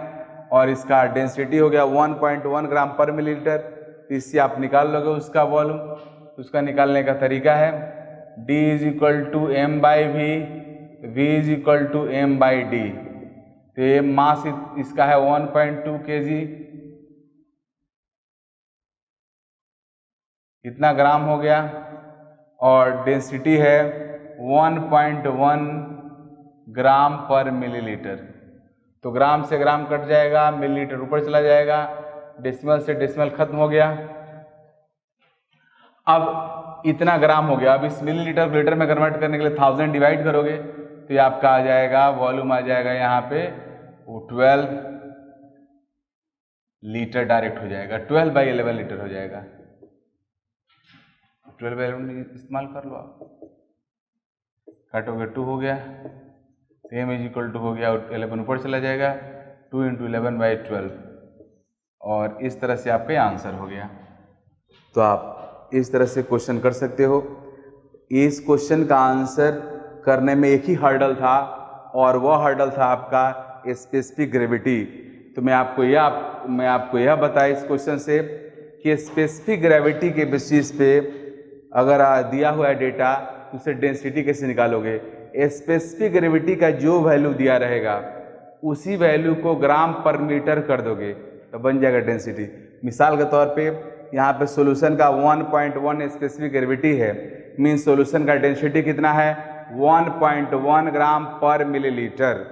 और इसका डेंसिटी हो गया 1.1 ग्राम पर मिलीलीटर। तो इससे आप निकाल लोगे उसका वॉल्यूम। उसका निकालने का तरीका है D is equal to M by V, V is equal to M by D. तो ये मास इसका है 1.2 kg, इतना ग्राम हो गया, और डेंसिटी है 1.1 ग्राम पर मिलीलीटर। तो ग्राम से ग्राम कट जाएगा, मिलीलीटर ऊपर चला जाएगा, डेसिमल से डेसिमल खत्म हो गया। अब इतना ग्राम हो गया। अब इस मिलीलीटर को लीटर में कन्वर्ट करने के लिए 1000 डिवाइड करोगे तो ये आपका आ जाएगा, वॉल्यूम आ जाएगा यहाँ पे वो 12 लीटर डायरेक्ट हो जाएगा, 12/11 लीटर हो जाएगा। 12/11 इस्तेमाल कर लो आप, काटोगे 2 हो गया, m इज इक्वल टू हो गया और 11 ऊपर चला जाएगा, 2 × 11/12 और इस तरह से आपका आंसर हो गया। तो आप इस तरह से क्वेश्चन कर सकते हो। इस क्वेश्चन का आंसर करने में एक ही हर्डल था और वह हर्डल था आपका स्पेसिफिक ग्रेविटी। तो मैं आपको यह बताया इस क्वेश्चन से कि स्पेसिफिक ग्रेविटी के बेसिस पे अगर दिया हुआ है डेटा तो उसे डेंसिटी कैसे निकालोगे। स्पेसिफिक ग्रेविटी का जो वैल्यू दिया रहेगा उसी वैल्यू को ग्राम पर मीटर कर दोगे तो बन जाएगा डेंसिटी। मिसाल के तौर पे यहाँ पे सॉल्यूशन का 1.1 स्पेसिफिक ग्रेविटी है, मीन सॉल्यूशन का डेंसिटी कितना है 1.1 ग्राम पर मिलीलीटर।